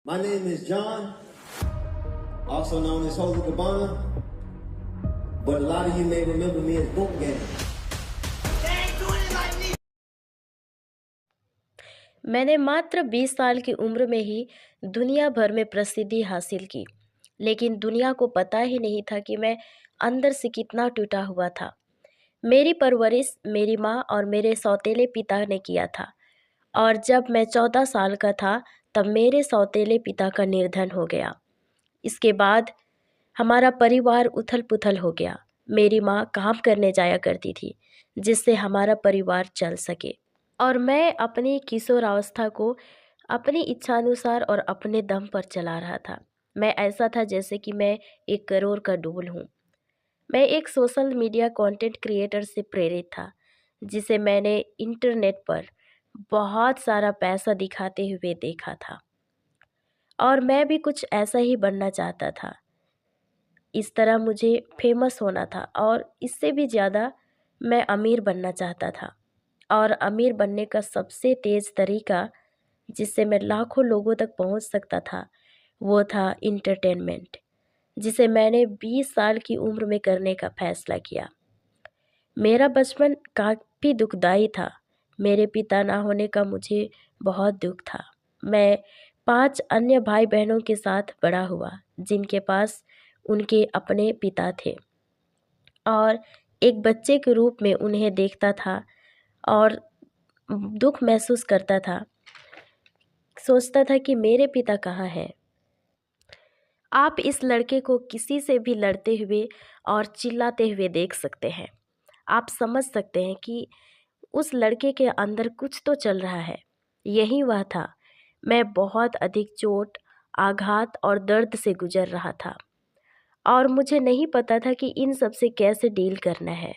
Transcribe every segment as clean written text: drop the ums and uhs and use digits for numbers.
My name is John, also known as Holy Cabana, but a lot of you may remember me as Boom Gang. मैंने मात्र 20 साल की उम्र में ही दुनिया भर में प्रसिद्धि हासिल की, लेकिन दुनिया को पता ही नहीं था कि मैं अंदर से कितना टूटा हुआ था। मेरी परवरिश मेरी माँ और मेरे सौतेले पिता ने किया था, और जब मैं 14 साल का था तब मेरे सौतेले पिता का निर्धन हो गया। इसके बाद हमारा परिवार उथल-पुथल हो गया। मेरी माँ काम करने जाया करती थी, जिससे हमारा परिवार चल सके, और मैं अपनी किशोरावस्था को अपनी इच्छानुसार और अपने दम पर चला रहा था। मैं ऐसा था जैसे कि मैं एक करोड़ का डूल हूँ। मैं एक सोशल मीडिया कंटेंट क्रिएटर से प्रेरित था, जिसे मैंने इंटरनेट पर बहुत सारा पैसा दिखाते हुए देखा था, और मैं भी कुछ ऐसा ही बनना चाहता था। इस तरह मुझे फेमस होना था, और इससे भी ज़्यादा मैं अमीर बनना चाहता था। और अमीर बनने का सबसे तेज़ तरीका जिससे मैं लाखों लोगों तक पहुंच सकता था, वो था इंटरटेनमेंट, जिसे मैंने 20 साल की उम्र में करने का फैसला किया। मेरा बचपन काफ़ी दुखदाई था। मेरे पिता ना होने का मुझे बहुत दुख था। मैं 5 अन्य भाई बहनों के साथ बड़ा हुआ, जिनके पास उनके अपने पिता थे, और एक बच्चे के रूप में उन्हें देखता था और दुख महसूस करता था। सोचता था कि मेरे पिता कहाँ हैं। आप इस लड़के को किसी से भी लड़ते हुए और चिल्लाते हुए देख सकते हैं। आप समझ सकते हैं कि उस लड़के के अंदर कुछ तो चल रहा है। यही वह था। मैं बहुत अधिक चोट, आघात और दर्द से गुजर रहा था, और मुझे नहीं पता था कि इन सब से कैसे डील करना है।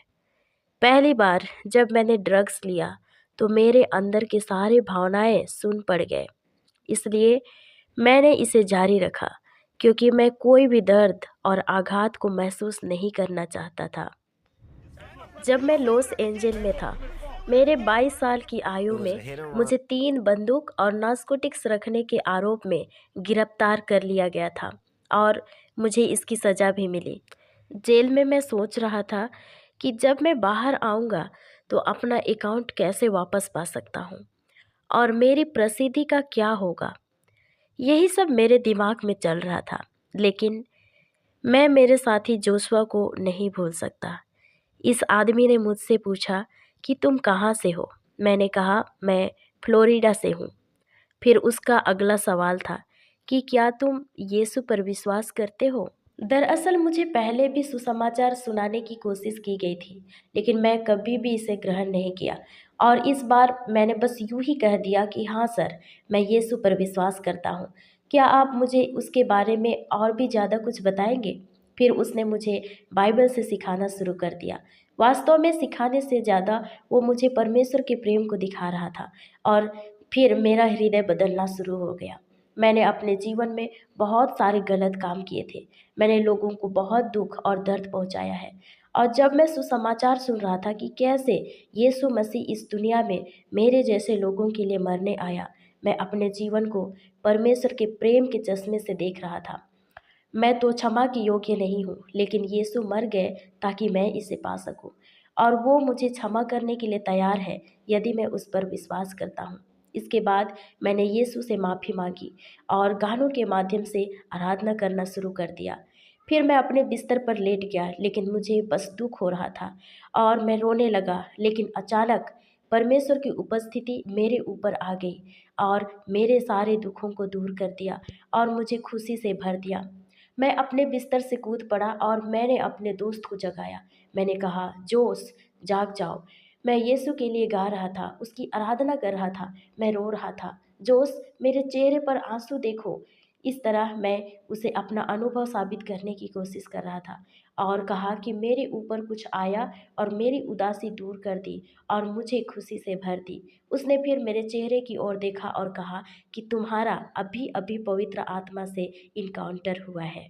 पहली बार जब मैंने ड्रग्स लिया तो मेरे अंदर के सारे भावनाएं सुन पड़ गए। इसलिए मैंने इसे जारी रखा, क्योंकि मैं कोई भी दर्द और आघात को महसूस नहीं करना चाहता था। जब मैं लॉस एंजल में था, मेरे 22 साल की आयु में मुझे 3 बंदूक और नारकोटिक्स रखने के आरोप में गिरफ्तार कर लिया गया था, और मुझे इसकी सज़ा भी मिली। जेल में मैं सोच रहा था कि जब मैं बाहर आऊँगा तो अपना अकाउंट कैसे वापस पा सकता हूँ, और मेरी प्रसिद्धि का क्या होगा। यही सब मेरे दिमाग में चल रहा था, लेकिन मैं मेरे साथी जोशुआ को नहीं भूल सकता। इस आदमी ने मुझसे पूछा कि तुम कहाँ से हो? मैंने कहा मैं फ्लोरिडा से हूँ। फिर उसका अगला सवाल था कि क्या तुम यीशु पर विश्वास करते हो? दरअसल मुझे पहले भी सुसमाचार सुनाने की कोशिश की गई थी, लेकिन मैं कभी भी इसे ग्रहण नहीं किया, और इस बार मैंने बस यूं ही कह दिया कि हाँ सर, मैं यीशु पर विश्वास करता हूँ। क्या आप मुझे उसके बारे में और भी ज़्यादा कुछ बताएंगे? फिर उसने मुझे बाइबल से सिखाना शुरू कर दिया। वास्तव में सिखाने से ज़्यादा वो मुझे परमेश्वर के प्रेम को दिखा रहा था, और फिर मेरा हृदय बदलना शुरू हो गया। मैंने अपने जीवन में बहुत सारे गलत काम किए थे। मैंने लोगों को बहुत दुख और दर्द पहुंचाया है, और जब मैं सुसमाचार सुन रहा था कि कैसे यीशु मसीह इस दुनिया में मेरे जैसे लोगों के लिए मरने आया, मैं अपने जीवन को परमेश्वर के प्रेम के चश्मे से देख रहा था। मैं तो क्षमा के योग्य नहीं हूँ, लेकिन यीशु मर गए ताकि मैं इसे पा सकूँ, और वो मुझे क्षमा करने के लिए तैयार है यदि मैं उस पर विश्वास करता हूँ। इसके बाद मैंने यीशु से माफ़ी मांगी और गानों के माध्यम से आराधना करना शुरू कर दिया। फिर मैं अपने बिस्तर पर लेट गया, लेकिन मुझे बस दुख हो रहा था, और मैं रोने लगा। लेकिन अचानक परमेश्वर की उपस्थिति मेरे ऊपर आ गई, और मेरे सारे दुखों को दूर कर दिया और मुझे खुशी से भर दिया। मैं अपने बिस्तर से कूद पड़ा और मैंने अपने दोस्त को जगाया। मैंने कहा, जोश, जाग जाओ। मैं यीशु के लिए गा रहा था, उसकी आराधना कर रहा था, मैं रो रहा था। जोश, मेरे चेहरे पर आंसू देखो। इस तरह मैं उसे अपना अनुभव साबित करने की कोशिश कर रहा था, और कहा कि मेरे ऊपर कुछ आया और मेरी उदासी दूर कर दी और मुझे खुशी से भर दी। उसने फिर मेरे चेहरे की ओर देखा और कहा कि तुम्हारा अभी अभी पवित्र आत्मा से इनकाउंटर हुआ है।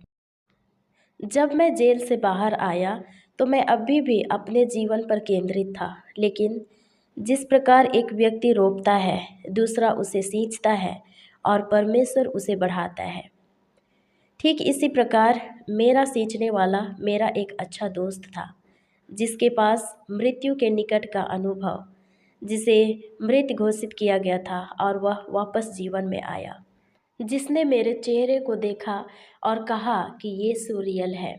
जब मैं जेल से बाहर आया तो मैं अभी भी अपने जीवन पर केंद्रित था, लेकिन जिस प्रकार एक व्यक्ति रोपता है, दूसरा उसे सींचता है और परमेश्वर उसे बढ़ाता है। ठीक इसी प्रकार मेरा सींचने वाला मेरा एक अच्छा दोस्त था, जिसके पास मृत्यु के निकट का अनुभव, जिसे मृत घोषित किया गया था और वह वापस जीवन में आया, जिसने मेरे चेहरे को देखा और कहा कि ये रियल है।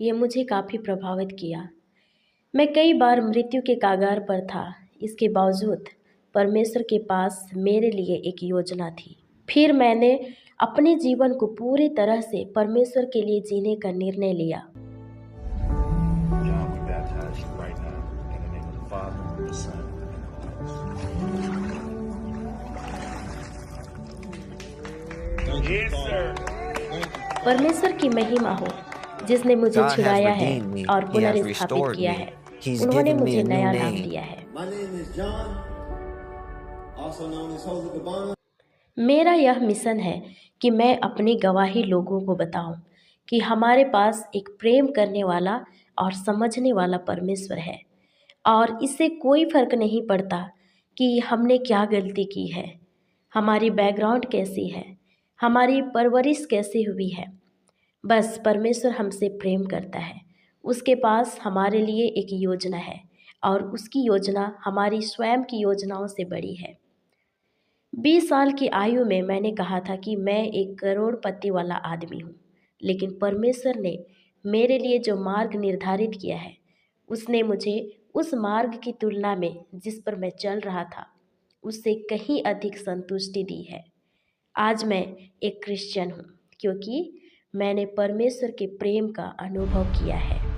ये मुझे काफ़ी प्रभावित किया। मैं कई बार मृत्यु के कगार पर था, इसके बावजूद परमेश्वर के पास मेरे लिए एक योजना थी। फिर मैंने अपने जीवन को पूरी तरह से परमेश्वर के लिए जीने का निर्णय लिया। John, we baptize you right now in the name of the Father, the Son, and the Holy Spirit. Yes, sir. परमेश्वर की महिमा हो, जिसने मुझे God has छुड़ाया है redeemed me. और He has पुनर्स्थापित restored किया me. है। He's उन्होंने given me मुझे a new नया नाम name. दिया है। My name is John, also known as Holy Cabana. मेरा यह मिशन है कि मैं अपनी गवाही लोगों को बताऊं कि हमारे पास एक प्रेम करने वाला और समझने वाला परमेश्वर है, और इससे कोई फर्क नहीं पड़ता कि हमने क्या गलती की है, हमारी बैकग्राउंड कैसी है, हमारी परवरिश कैसी हुई है। बस परमेश्वर हमसे प्रेम करता है। उसके पास हमारे लिए एक योजना है, और उसकी योजना हमारी स्वयं की योजनाओं से बड़ी है। 20 साल की आयु में मैंने कहा था कि मैं एक करोड़पति वाला आदमी हूँ, लेकिन परमेश्वर ने मेरे लिए जो मार्ग निर्धारित किया है, उसने मुझे उस मार्ग की तुलना में जिस पर मैं चल रहा था, उससे कहीं अधिक संतुष्टि दी है। आज मैं एक क्रिश्चियन हूँ, क्योंकि मैंने परमेश्वर के प्रेम का अनुभव किया है।